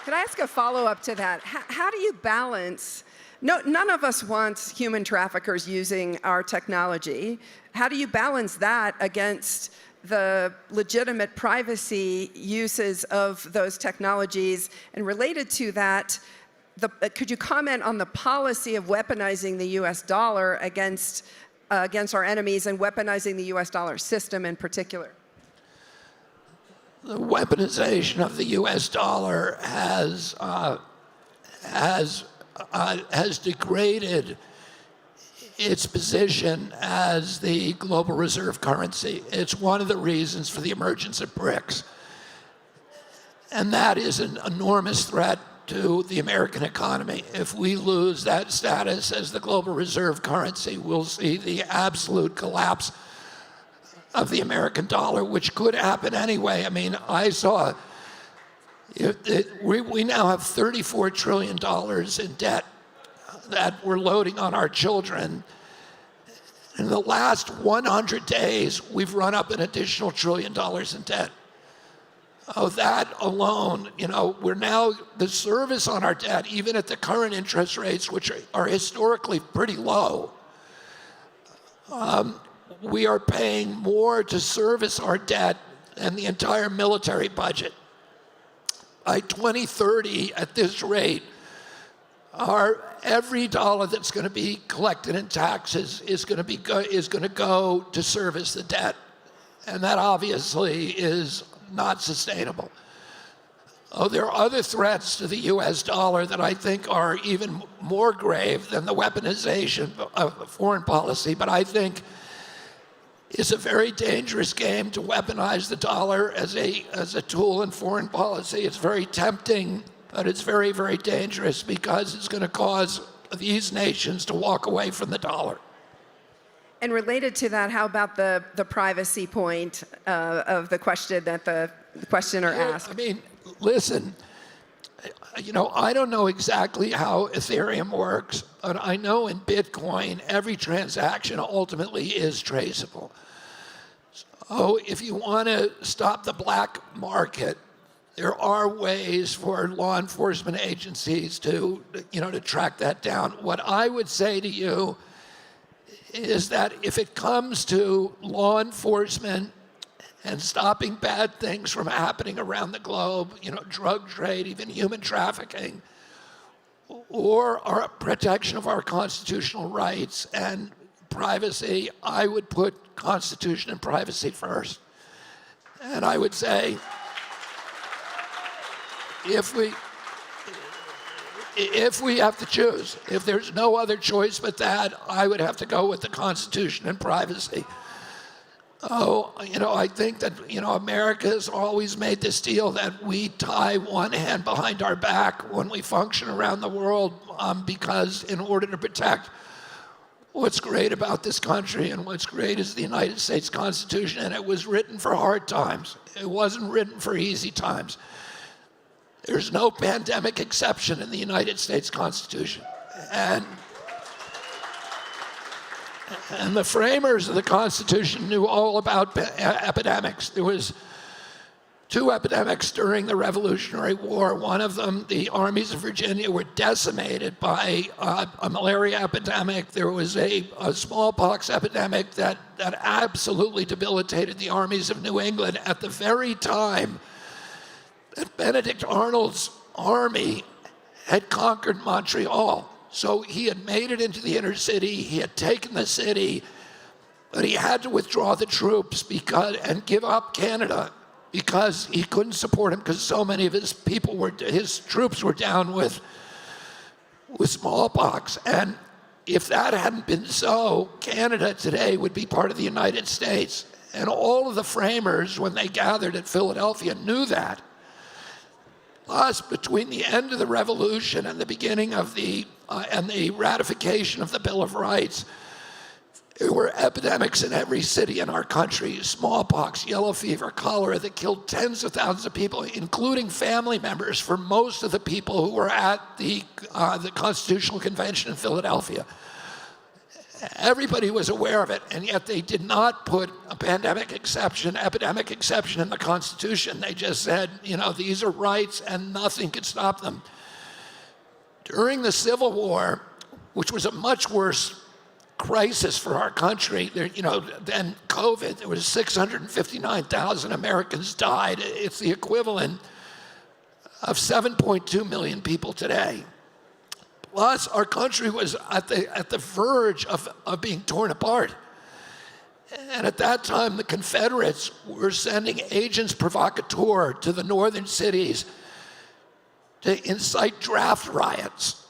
Could I ask a follow-up to that? How do you balance? None of us wants human traffickers using our technology. How do you balance that against the legitimate privacy uses of those technologies? And related to that, could you comment on the policy of weaponizing the U.S. dollar against our enemies and weaponizing the U.S. dollar system in particular? The weaponization of the U.S. dollar has degraded its position as the global reserve currency. It's one of the reasons for the emergence of BRICS. And that is an enormous threat to the American economy. If we lose that status as the global reserve currency, we'll see the absolute collapse of the American dollar, which could happen anyway. I mean, I saw we now have $34 trillion in debt that we're loading on our children. In the last 100 days, we've run up an additional $1 trillion in debt. Oh, that alone, we're now, the service on our debt, even at the current interest rates, which are historically pretty low, we are paying more to service our debt than the entire military budget. By 2030, at this rate, every dollar that's going to be collected in taxes is going to go to service the debt, and that obviously is not sustainable. Oh, there are other threats to the U.S. dollar that I think are even more grave than the weaponization of foreign policy, but I think it's a very dangerous game to weaponize the dollar as a tool in foreign policy. It's very tempting, but it's very, very dangerous because it's going to cause these nations to walk away from the dollar. And related to that, how about the privacy point of the question that the questioner asked? I mean, listen, I don't know exactly how Ethereum works, but I know in Bitcoin, every transaction ultimately is traceable. So if you want to stop the black market, there are ways for law enforcement agencies to track that down. What I would say to you is that if it comes to law enforcement and stopping bad things from happening around the globe, drug trade, even human trafficking, or our protection of our constitutional rights and privacy, I would put constitution and privacy first. And I would say, if we have to choose, if there's no other choice but that, I would have to go with the Constitution and privacy. Oh, I think that, America has always made this deal that we tie one hand behind our back when we function around the world because in order to protect what's great about this country and what's great is the United States Constitution, and it was written for hard times. It wasn't written for easy times. There's no pandemic exception in the United States Constitution. And the framers of the Constitution knew all about epidemics. There was 2 epidemics during the Revolutionary War. One of them, the armies of Virginia were decimated by a malaria epidemic. There was a smallpox epidemic that absolutely debilitated the armies of New England at the very time that Benedict Arnold's army had conquered Montreal. So he had made it into the inner city, he had taken the city, but he had to withdraw the troops and give up Canada because he couldn't support him because so many of his troops were down with smallpox. And if that hadn't been so, Canada today would be part of the United States. And all of the framers, when they gathered at Philadelphia, knew that. Plus, between the end of the Revolution and the beginning of and the ratification of the Bill of Rights, there were epidemics in every city in our country, smallpox, yellow fever, cholera, that killed tens of thousands of people, including family members for most of the people who were at the Constitutional Convention in Philadelphia. Everybody was aware of it, and yet they did not put a epidemic exception in the Constitution. They just said, these are rights and nothing could stop them. During the Civil War, which was a much worse crisis for our country, than COVID, there was 659,000 Americans died. It's the equivalent of 7.2 million people today. Plus, our country was at the verge of being torn apart. And at that time, the Confederates were sending agents provocateur to the northern cities to incite draft riots.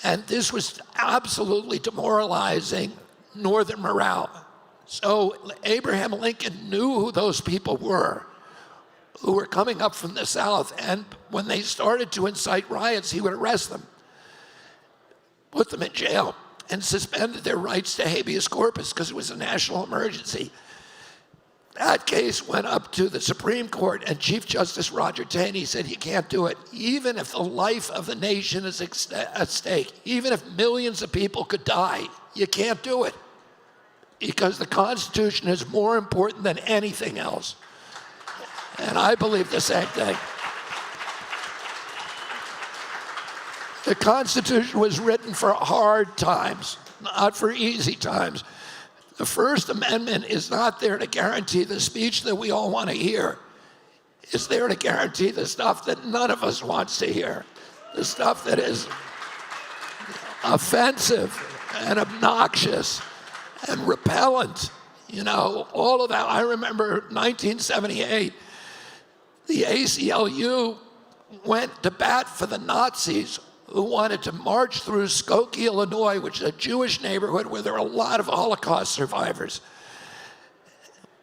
And this was absolutely demoralizing northern morale. So Abraham Lincoln knew who those people were who were coming up from the South. And when they started to incite riots, he would arrest them, put them in jail, and suspended their rights to habeas corpus because it was a national emergency. That case went up to the Supreme Court, and Chief Justice Roger Taney said you can't do it. Even if the life of the nation is at stake, even if millions of people could die, you can't do it because the Constitution is more important than anything else. And I believe the same thing. The Constitution was written for hard times, not for easy times. The First Amendment is not there to guarantee the speech that we all want to hear. It's there to guarantee the stuff that none of us wants to hear, the stuff that is offensive and obnoxious and repellent. All of that. I remember 1978, the ACLU went to bat for the Nazis who wanted to march through Skokie, Illinois, which is a Jewish neighborhood where there are a lot of Holocaust survivors.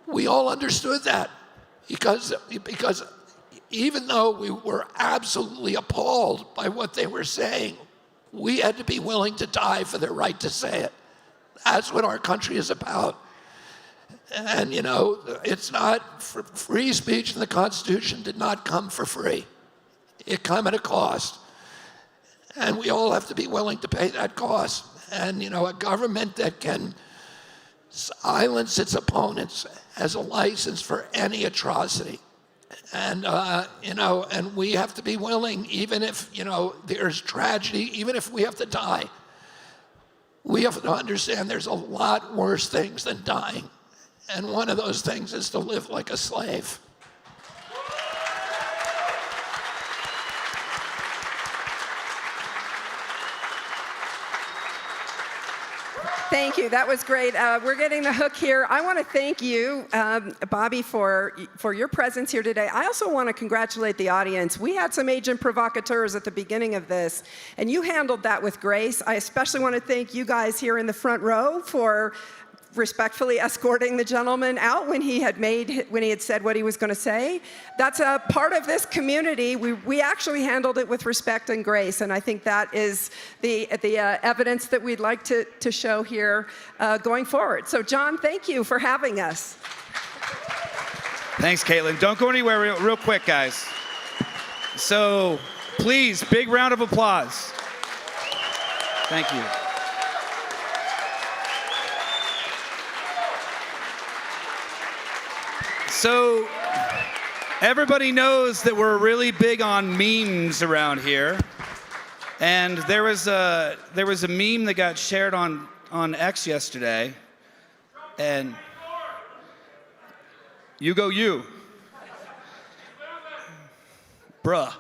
We all understood that because even though we were absolutely appalled by what they were saying, we had to be willing to die for their right to say it. That's what our country is about. And, it's not free speech in the Constitution did not come for free. It came at a cost. And we all have to be willing to pay that cost. And, a government that can silence its opponents has a license for any atrocity. And, and we have to be willing, even if, there's tragedy, even if we have to die, we have to understand there's a lot worse things than dying. And one of those things is to live like a slave. Thank you. That was great. We're getting the hook here. I want to thank you, Bobby, for your presence here today. I also want to congratulate the audience. We had some agent provocateurs at the beginning of this, and you handled that with grace. I especially want to thank you guys here in the front row for respectfully escorting the gentleman out when he had said what he was going to say. That's a part of this community. We actually handled it with respect and grace, and I think that is the evidence that we'd like to show here going forward. So, John, thank you for having us. Thanks, Caitlin. Don't go anywhere real quick, guys. So, please, big round of applause. Thank you. So, everybody knows that we're really big on memes around here. And there was a meme that got shared on X yesterday. And you go you. Bruh.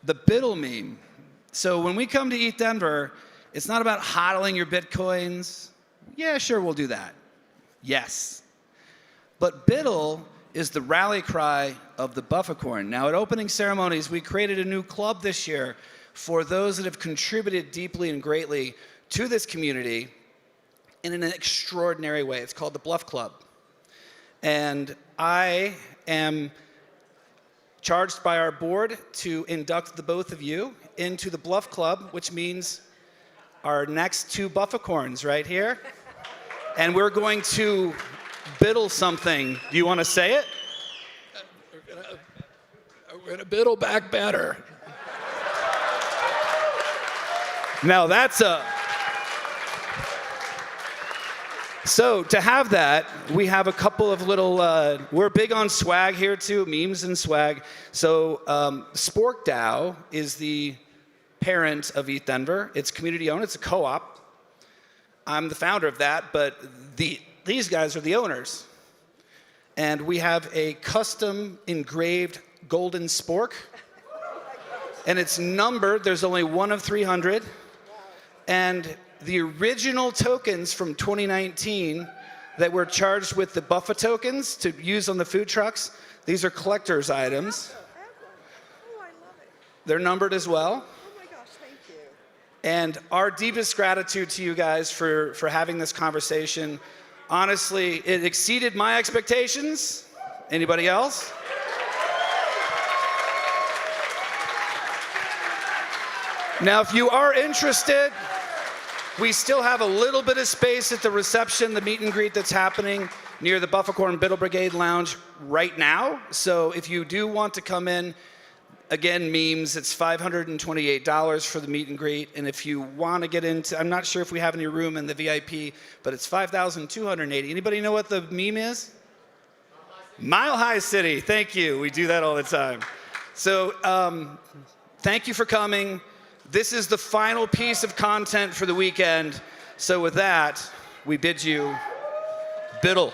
The Biddle meme. So when we come to Eat Denver, it's not about hodling your Bitcoins. Yeah, sure, we'll do that. Yes. But Biddle is the rally cry of the Bufficorn. Now, at opening ceremonies, we created a new club this year for those that have contributed deeply and greatly to this community in an extraordinary way. It's called the Bluff Club. And I am charged by our board to induct the both of you into the Bluff Club, which means our next two Bufficorns right here. And we're going to biddle something. Do you want to say it? We're going to biddle back better. Now that's a... So to have that, we have a couple of little, we're big on swag here too, memes and swag. So SporkDAO is the parent of Eat Denver. It's community owned, it's a co-op. I'm the founder of that, but these guys are the owners. And we have a custom engraved golden spork. And it's numbered, there's only one of 300. And the original tokens from 2019 that were charged with the Buffa tokens to use on the food trucks, these are collector's items. They're numbered as well. And our deepest gratitude to you guys for having this conversation. Honestly, it exceeded my expectations. Anybody else? Now, if you are interested, we still have a little bit of space at the reception, the meet and greet that's happening near the Bufficorn Biddle Brigade Lounge right now. So if you do want to come in, again, memes, it's $528 for the meet and greet. And if you want to get into, I'm not sure if we have any room in the VIP, but it's $5,280. Anybody know what the meme is? Mile High City. Thank you. We do that all the time. So thank you for coming. This is the final piece of content for the weekend. So with that, we bid you biddle.